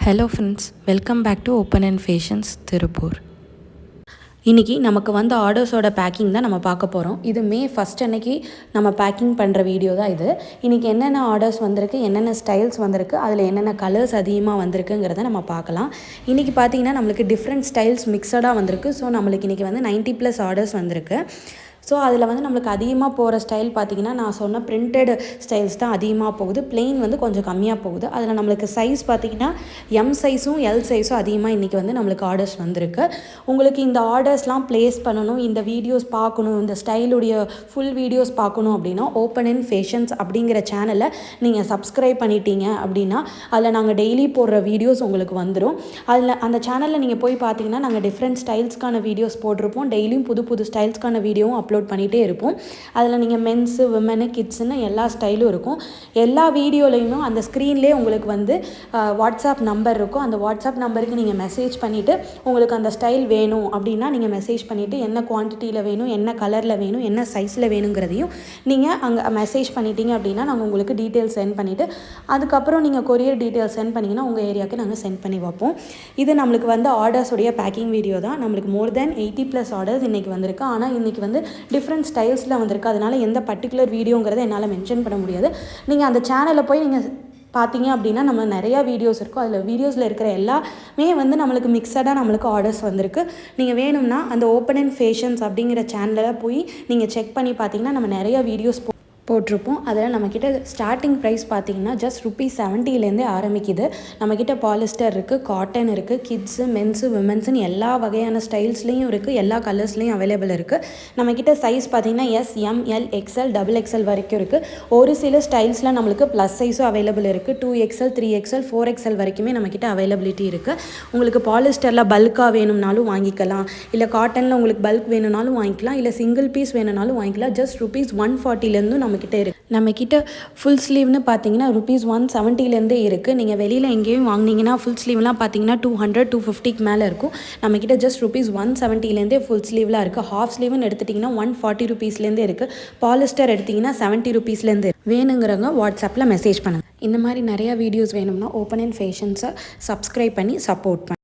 Hello friends, welcome back to open and fashions Tiruppur. இன்றைக்கி நமக்கு வந்த ஆர்டர்ஸோட பேக்கிங் தான் நம்ம பார்க்க போகிறோம். இது மே 1 அன்னைக்கு நம்ம பேக்கிங் பண்ணுற வீடியோ தான் இது. இன்றைக்கி என்னென்ன ஆர்டர்ஸ் வந்திருக்கு, என்னென்ன ஸ்டைல்ஸ் வந்திருக்கு, அதில் என்னென்ன கலர்ஸ் அதிகமாக வந்திருக்குங்கிறத நம்ம பார்க்கலாம். இன்றைக்கி பார்த்திங்கன்னா நம்மளுக்கு டிஃப்ரெண்ட் ஸ்டைல்ஸ் மிக்சடாக வந்திருக்கு. ஸோ நம்மளுக்கு இன்றைக்கி வந்து 90+ ஆர்டர்ஸ் வந்திருக்கு. ஸோ அதில் வந்து நம்மளுக்கு அதிகமாக போகிற ஸ்டைல் பார்த்திங்கன்னா நான் சொன்ன பிரிண்டட் ஸ்டைல்ஸ் தான் அதிகமாக போகுது. பிளெயின் வந்து கொஞ்சம் கம்மியாக போகுது. அதில் நம்மளுக்கு சைஸ் பார்த்திங்கன்னா எம் சைஸும் எல் சைஸும் அதிகமாக இன்றைக்கி வந்து நம்மளுக்கு ஆர்டர்ஸ் வந்திருக்கு. உங்களுக்கு இந்த ஆர்டர்ஸ்லாம் ப்ளேஸ் பண்ணணும், இந்த வீடியோஸ் பார்க்கணும், இந்த ஸ்டைலுடைய ஃபுல் வீடியோஸ் பார்க்கணும் அப்படின்னா ஓப்பன் அண்ட் ஃபேஷன்ஸ் அப்படிங்கிற சேனலை நீங்கள் சப்ஸ்கிரைப் பண்ணிட்டீங்க அப்படின்னா அதில் நாங்கள் டெய்லி போடுற வீடியோஸ் உங்களுக்கு வந்துடும். அதில் அந்த சேனலில் நீங்கள் போய் பார்த்தீங்கன்னா நாங்கள் டிஃப்ரெண்ட் ஸ்டைல்ஸ்க்கான வீடியோஸ் போட்டிருப்போம். டெய்லியும் புது புது ஸ்டைல்ஸ்க்கான வீடியோவும் அப்லோட் பண்ணிகிட்டே இருப்போம். அதில் நீங்கள் மென்ஸு, விமனு, கிட்ஸுன்னு எல்லா ஸ்டைலும் இருக்கும். எல்லா வீடியோலையும் அந்த ஸ்க்ரீன்லேயே உங்களுக்கு வந்து வாட்ஸ்அப் நம்பர் இருக்கும். அந்த வாட்ஸ்அப் நம்பருக்கு நீங்கள் மெசேஜ் பண்ணிவிட்டு உங்களுக்கு அந்த ஸ்டைல் வேணும் அப்படின்னா நீங்கள் மெசேஜ் பண்ணிவிட்டு என்ன குவான்டிட்டியில் வேணும், என்ன கலரில் வேணும், என்ன சைஸில் வேணுங்கிறதையும் நீங்கள் அங்கே மெசேஜ் பண்ணிட்டீங்க அப்படின்னா நாங்கள் உங்களுக்கு டீட்டெயில்ஸ் சென்ட் பண்ணிவிட்டு அதுக்கப்புறம் நீங்கள் கொரியர் டீட்டெயில்ஸ் சென்ட் பண்ணிங்கன்னா உங்கள் ஏரியாவுக்கு நாங்கள் சென்ட் பண்ணி வைப்போம். இது நம்மளுக்கு வந்து ஆர்டர்ஸுடைய பேக்கிங் வீடியோ தான். நம்மளுக்கு மோர் தென் 80+ ஆர்டர்ஸ் இன்றைக்கி வந்திருக்கு. ஆனால் இன்றைக்கி வந்து டிஃப்ரெண்ட் ஸ்டைல்ஸில் வந்திருக்கு. அதனால் எந்த பர்டிகுலர் வீடியோங்கிறத என்னால் மென்ஷன் பண்ண முடியாது. நீங்கள் அந்த சேனலில் போய் நீங்கள் பார்த்தீங்க அப்படின்னா நம்ம நிறையா வீடியோஸ் இருக்கும். அதில் வீடியோஸில் இருக்கிற எல்லாமே வந்து நம்மளுக்கு மிக்சடாக நம்மளுக்கு ஆர்டர்ஸ் வந்திருக்கு. நீங்கள் வேணும்னா அந்த ஓப்பன் அண்ட் ஃபேஷன்ஸ் அப்படிங்கிற சேனலில் போய் நீங்கள் செக் பண்ணி பார்த்தீங்கன்னா நம்ம நிறையா வீடியோஸ் போட்டிருப்போம். அதில் நம்மக்கிட்ட ஸ்டார்டிங் ப்ரைஸ் பார்த்திங்கன்னா ஜஸ்ட் ₹70 ஆரம்பிக்குது. நம்மக்கிட்ட பாலிஸ்டர் இருக்குது, காட்டன் இருக்குது, கிட்ஸு, மென்ஸு, விமென்ஸுன்னு எல்லா வகையான ஸ்டைல்ஸ்லேயும் இருக்குது, எல்லா கலர்ஸ்லேயும் அவைலபிள் இருக்குது. நம்மக்கிட்ட சைஸ் பார்த்திங்கன்னா S, M, L, XL, XXL வரைக்கும் இருக்குது. ஒரு சில ஸ்டைல்ஸில் நம்மளுக்கு ப்ளஸ் சைஸும் அவைலபிள் இருக்குது. 2XL, 3XL, 4XL வரைக்குமே நம்மக்கிட்ட அவைலபிலிட்டி இருக்குது. உங்களுக்கு பாலிஸ்டரில் பல்காக வேணும்னாலும் வாங்கிக்கலாம், இல்லை காட்டனில் உங்களுக்கு பல்க் வேணும்னாலும் வாங்கிக்கலாம், இல்லை சிங்கிள் பீஸ் வேணும்னாலும் வாங்கிக்கலாம். ஜஸ்ட் ₹140 நம்மக்கிட்ட ஃபுல் ஸ்லீவ்னு பார்த்தீங்கன்னா ₹170 இருக்குது. நீங்கள் வெளியில் எங்கேயும் வாங்கினீங்கன்னா ஃபுல் ஸ்லீவ்லாம் பார்த்தீங்கன்னா 200, 250க்கு மேலே இருக்கும். நம்மக்கிட்ட ஜஸ்ட் ₹170 ஃபுல் ஸ்லீவ்லாம் இருக்குது. ஹாஃப் ஸ்லீவ்னு எடுத்துட்டிங்கன்னா ₹140 இருக்குது. பாலிஸ்டர் எடுத்திங்கன்னா ₹70 வேணுங்கிறவங்க வாட்ஸ்அப்பில் மெசேஜ் பண்ணுங்கள். இந்த மாதிரி நிறையா வீடியோஸ் வேணும்னா ஓப்பன் அண்ட் ஃபேஷன்ஸை சப்ஸ்கிரைப் பண்ணி சப்போர்ட் பண்ணுங்கள்.